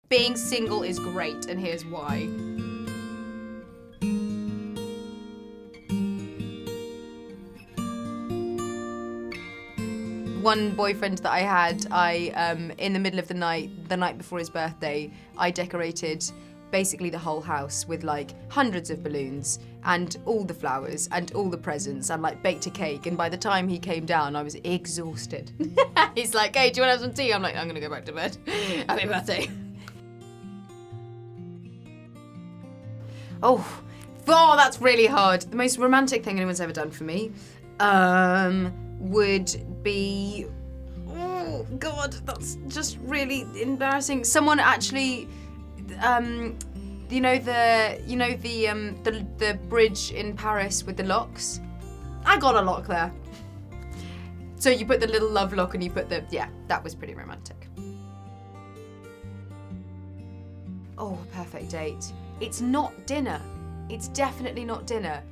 being single is great, and here's why. One boyfriend that I had, in the middle of the night before his birthday, I decorated basically the whole house with like hundreds of balloons and all the flowers and all the presents and like baked a cake. And by the time he came down, I was exhausted. He's like, hey, do you want to have some tea? I'm like, I'm gonna go back to bed. Happy birthday. Oh, that's really hard. The most romantic thing anyone's ever done for me would be, oh God, that's just really embarrassing. Someone actually, you know the bridge in Paris with the locks? I got a lock there. So you put the little love lock and you put that was pretty romantic. Oh, perfect date. It's not dinner. It's definitely not dinner.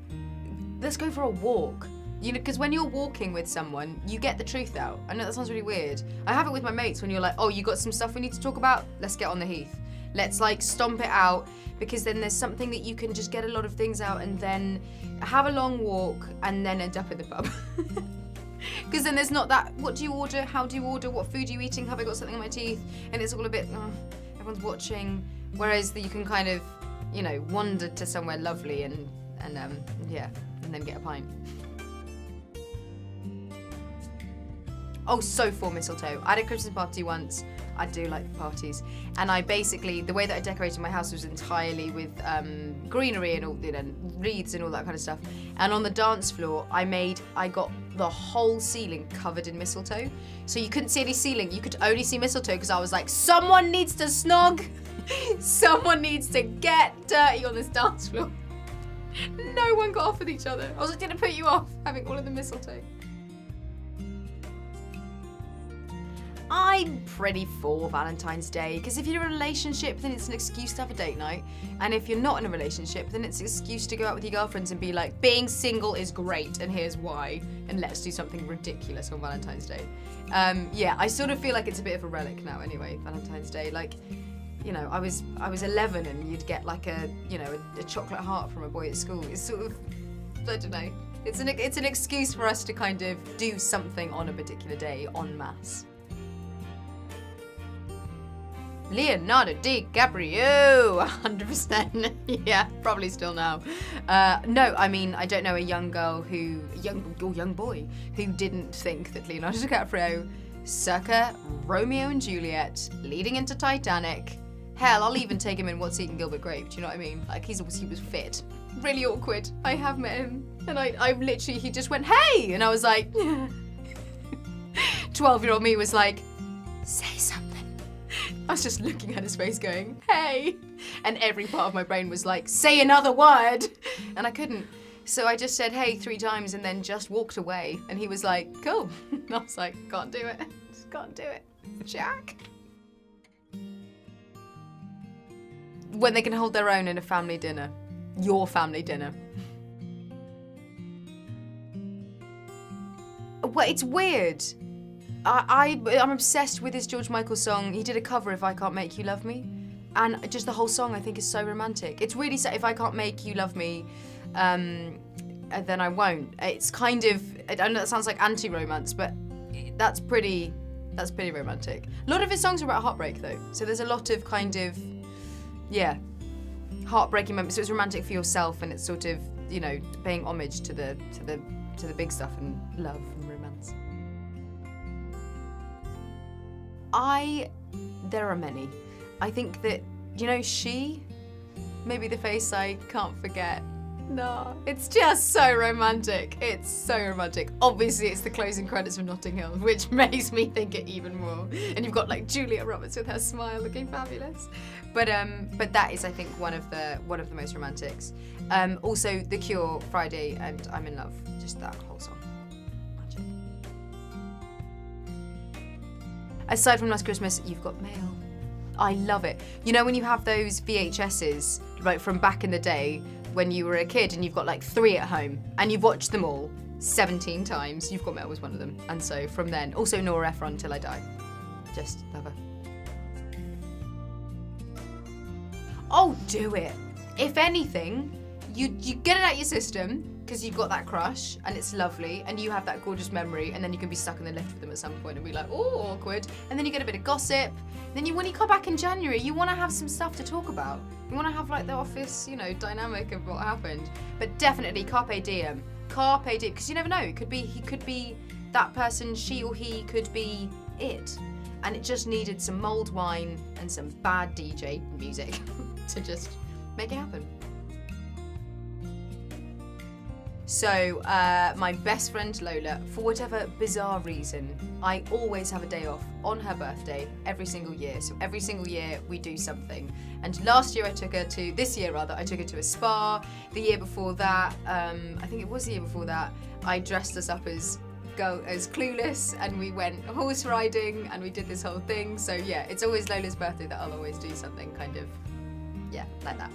Let's go for a walk. You know, because when you're walking with someone, you get the truth out. I know that sounds really weird. I have it with my mates when you're like, oh, you got some stuff we need to talk about? Let's get on the heath. Let's like stomp it out, because then there's something that you can just get a lot of things out and then have a long walk and then end up in the pub. Because then there's not that, what do you order? How do you order? What food are you eating? Have I got something in my teeth? And it's all a bit, everyone's watching. Whereas you can kind of, you know, wander to somewhere lovely and then get a pint. Oh, so for mistletoe. I had a Christmas party once. I do like parties. And I basically, the way that I decorated my house was entirely with greenery and all, you know, wreaths and all that kind of stuff. And on the dance floor, I got the whole ceiling covered in mistletoe. So you couldn't see any ceiling, you could only see mistletoe, because I was like, someone needs to snog. Someone needs to get dirty on this dance floor. No one got off with each other. I was like, did it put you off having all of the mistletoe? I'm pretty for Valentine's Day, because if you're in a relationship, then it's an excuse to have a date night. And if you're not in a relationship, then it's an excuse to go out with your girlfriends and be like, being single is great, and here's why, and let's do something ridiculous on Valentine's Day. I sort of feel like it's a bit of a relic now anyway, Valentine's Day. Like, you know, I was 11 and you'd get like a chocolate heart from a boy at school. It's sort of, I don't know. It's an excuse for us to kind of do something on a particular day en masse. Leonardo DiCaprio, 100%. Yeah, probably still now. No, I mean, I don't know a young boy who didn't think that Leonardo DiCaprio, circa Romeo and Juliet, leading into Titanic. Hell, I'll even take him in What's Eating Gilbert Grape. Do you know what I mean? Like, he was fit. Really awkward. I have met him, and I literally, he just went, hey! And I was like, 12-year-old me was like, say something. I was just looking at his face going, hey! And every part of my brain was like, say another word! And I couldn't. So I just said, hey, 3 times and then just walked away. And he was like, cool. And I was like, can't do it. Just can't do it. Jack. When they can hold their own in a family dinner. Your family dinner. Well, it's weird. I'm obsessed with this George Michael song. He did a cover, If I Can't Make You Love Me. And just the whole song I think is so romantic. It's really sad. If I can't make you love me, then I won't. It's kind of, I know that sounds like anti-romance, but that's pretty romantic. A lot of his songs are about heartbreak though. So there's a lot of kind of, heartbreaking moments. So it's romantic for yourself, and it's sort of, you know, paying homage to the big stuff and love and romance. There are many. I think that, you know, maybe the face I can't forget. No, it's just so romantic. It's so romantic. Obviously, it's the closing credits from Notting Hill, which makes me think it even more. And you've got like Julia Roberts with her smile looking fabulous. But that is, I think, one of the most romantics. Also, The Cure, Friday, and I'm in Love. Just that whole song. Magic. Aside from Last Christmas, you've got Mail. I love it. You know when you have those VHSs, like from back in the day, when you were a kid and you've got like 3 at home and you've watched them all 17 times, You've Got Mail was one of them. And so from then, also Nora Ephron, Till I Die. Just love her. oh, do it. If anything, you get it out your system because you've got that crush and it's lovely and you have that gorgeous memory, and then you can be stuck in the lift with them at some point and be like, oh, awkward. And then you get a bit of gossip. Then when you come back in January, you want to have some stuff to talk about. You want to have like the office, dynamic of what happened. But definitely carpe diem. Carpe diem, because you never know. He could be that person. She or he could be it. And it just needed some mulled wine and some bad DJ music to just make it happen. So, my best friend Lola, for whatever bizarre reason, I always have a day off on her birthday every single year. So every single year we do something. And this year I took her to a spa. The year before that, I think it was the year before that, I dressed us up as Clueless, and we went horse riding, and we did this whole thing. So yeah, it's always Lola's birthday that I'll always do something kind of, like that.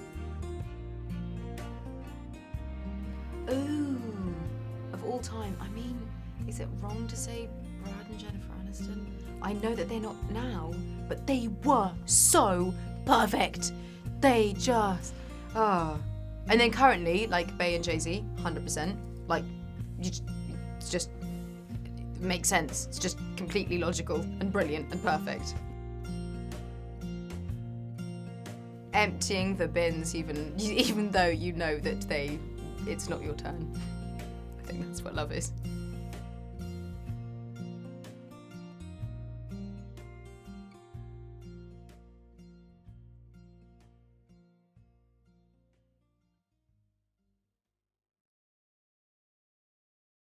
Ooh, of all time, I mean, is it wrong to say Brad and Jennifer Aniston? I know that they're not now, but they were so perfect. They just, And then currently, like Bey and Jay-Z, 100%. Like, it's just makes sense. It's just completely logical and brilliant and perfect. Emptying the bins, even though you know that it's not your turn. I think that's what love is.